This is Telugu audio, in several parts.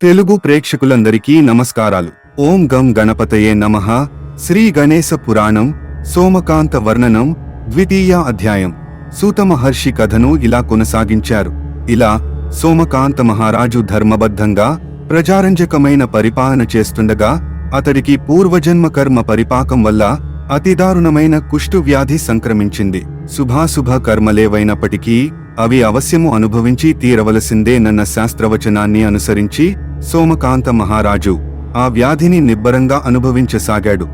తెలుగు ప్రేక్షకులందరికీ నమస్కారాలు. ఓం గం గణపతయే నమః. శ్రీ గణేశ పురాణం సోమకాంత వర్ణనం ద్వితీయ అధ్యాయం. సూత మహర్షి కథను ఇలా కొనసాగించారు. ఇలా సోమకాంత మహారాజు ధర్మబద్ధంగా ప్రజారంజకమైన పరిపాలన చేస్తుండగా అతడికి పూర్వజన్మ కర్మ పరిపాకం వల్ల అతిదారుణమైన కుష్టు వ్యాధి సంక్రమించింది. శుభాశుభ కర్మలేవైనప్పటికీ అవి అవశ్యము అనుభవించి తీరవలసిందేనన్న శాస్త్రవచనాన్ని అనుసరించి సోమకాంత మహారాజు ఆ వ్యాధిని నిబ్బరంగా అనుభవించసాగాడు.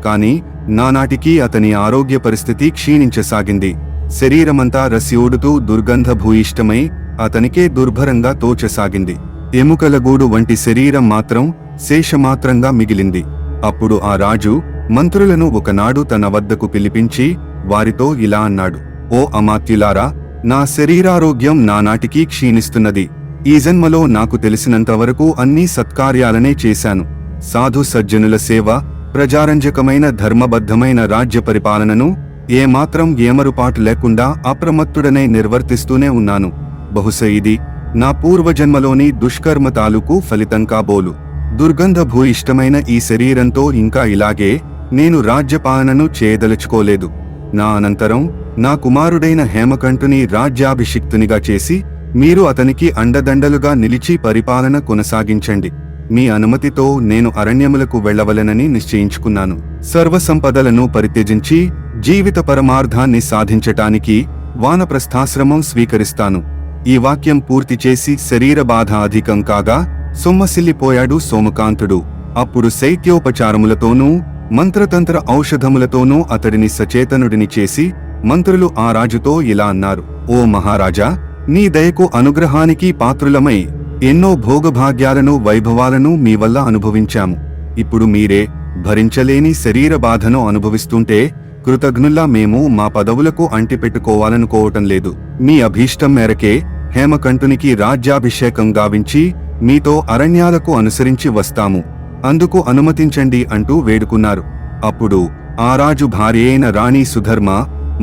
కాని నానాటికి అతని ఆరోగ్య పరిస్థితి క్షీణించసాగింది. శరీరమంతా రస్యోడుతూ దుర్గంధభూయిష్టమై అతనికే దుర్భరంగా తోచసాగింది. ఎముకలగూడు వంటి శరీరం మాత్రం శేషమాత్రంగా మిగిలింది. అప్పుడు ఆ రాజు మంత్రులను ఒకనాడు తన వద్దకు పిలిపించి వారితో ఇలా అన్నాడు: ఓ అమాత్యులారా, నా శరీరారోగ్యం నానాటికి క్షీణిస్తున్నది. ఈ జన్మలో నాకు తెలిసినంతవరకు అన్ని సత్కార్యాలనే చేశాను. సాధు సజ్జనుల సేవ, ప్రజారంజకమైన ధర్మబద్ధమైన రాజ్య పరిపాలనను ఏమాత్రం ఏమరుపాటు లేకుండా అప్రమత్తుడనే నిర్వర్తిస్తూనే ఉన్నాను. బహుశా ఇది నా పూర్వజన్మలోని దుష్కర్మ తాలూకు ఫలితం కాబోలు. దుర్గంధభూయిష్టమైన ఈ శరీరంతో ఇంకా ఇలాగే నేను రాజ్యపాలనను చేయదలుచుకోలేదు. నా అనంతరం నా కుమారుడైన హేమకంఠుని రాజ్యాభిషిక్తునిగా చేసి మీరు అతనికి అండదండలుగా నిలిచి పరిపాలన కొనసాగించండి. మీ అనుమతితో నేను అరణ్యములకు వెళ్లవలెనని నిశ్చయించుకున్నాను. సర్వసంపదలను పరిత్యజించి జీవిత పరమార్థాన్ని సాధించటానికి వానప్రస్థాశ్రమం స్వీకరిస్తాను. ఈ వాక్యం పూర్తి చేసి శరీర బాధ అధికం కాగా సొమ్మసిల్లిపోయాడు సోమకాంతుడు. అప్పుడు శైత్యోపచారములతోనూ మంత్రతంత్ర ఔషధములతోనూ అతడిని సచేతనుడిని చేసి మంత్రులు ఆ రాజుతో ఇలా అన్నారు: ఓ మహారాజా, నీ దయకు అనుగ్రహానికి పాత్రులమై ఎన్నో భోగభాగ్యాలను వైభవాలను మీ వల్ల అనుభవించాము. ఇప్పుడు మీరే భరించలేని శరీర బాధను అనుభవిస్తుంటే కృతజ్ఞుల్లా మేము మా పదవులకు అంటిపెట్టుకోవాలనుకోవటం లేదు. మీ అభీష్టం మేరకే హేమకంఠునికి రాజ్యాభిషేకం గావించి మీతో అరణ్యాలకు అనుసరించి వస్తాము. అందుకు అనుమతించండి అంటూ వేడుకున్నారు. అప్పుడు ఆ రాజు భార్య అయిన రాణి సుధర్మ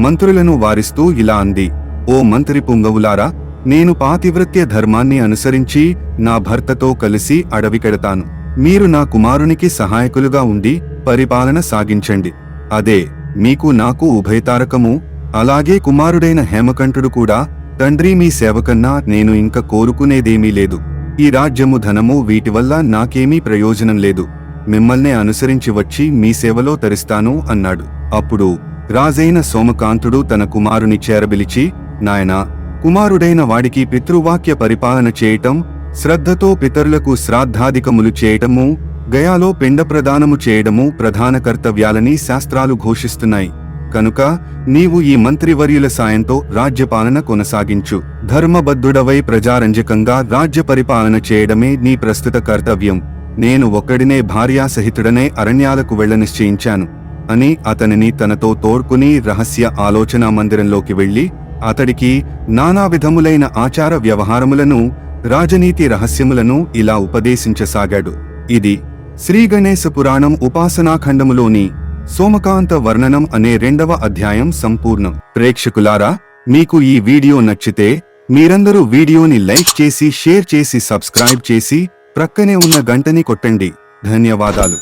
మంత్రులను వారిస్తూ ఇలా అంది: ఓ మంత్రి పుంగవులారా, నేను పాతివ్రత్య ధర్మాన్ని అనుసరించి నా భర్తతో కలిసి అడవికెడతాను. మీరు నా కుమారునికి సహాయకులుగా ఉండి పరిపాలన సాగించండి. అదే మీకు నాకు ఉభయతారకము. అలాగే కుమారుడైన హేమకంఠుడు కూడా, తండ్రి మీ సేవకన్నా నేను ఇంక కోరుకునేదేమీ లేదు. ఈ రాజ్యము ధనము వీటివల్ల నాకేమీ ప్రయోజనం లేదు. మిమ్మల్నే అనుసరించి వచ్చి మీ సేవలో తరిస్తాను అన్నాడు. అప్పుడు రాజైన సోమకాంతుడు తన కుమారుని చేరబిలిచి, నాయనా, కుమారుడైన వాడికి పితృవాక్య పరిపాలన చేయటం, శ్రద్ధతో పితరులకు శ్రాద్ధాధికములు చేయటము, గయాలో పిండ ప్రదానము చేయడము ప్రధాన కర్తవ్యాలని శాస్త్రాలు ఘోషిస్తున్నాయి. కనుక నీవు ఈ మంత్రివర్యుల సాయంతో రాజ్యపాలన కొనసాగించు. ధర్మబద్ధుడవై ప్రజారంజకంగా రాజ్య పరిపాలన చేయడమే నీ ప్రస్తుత కర్తవ్యం. నేను ఒక్కడినే భార్యాసహితుడనే అరణ్యాలకు వెళ్ల నిశ్చయించాను అని అతనిని తనతో తోడ్కుని రహస్య ఆలోచనా మందిరంలోకి వెళ్లి అతడికి నానా విధములైన ఆచార వ్యవహారములను, రాజనీతి రహస్యములను ఇలా ఉపదేశించసాగాడు. ఇది శ్రీ గణేశ పురాణం ఉపాసనాఖండములోని సోమకాంత వర్ణనం అనే 2వ అధ్యాయం సంపూర్ణం. ప్రేక్షకులారా, మీకు ఈ వీడియో నచ్చితే మీరందరూ వీడియోని లైక్ చేసి, షేర్ చేసి, సబ్స్క్రైబ్ చేసి ప్రక్కనే ఉన్న గంటని కొట్టండి. ధన్యవాదాలు.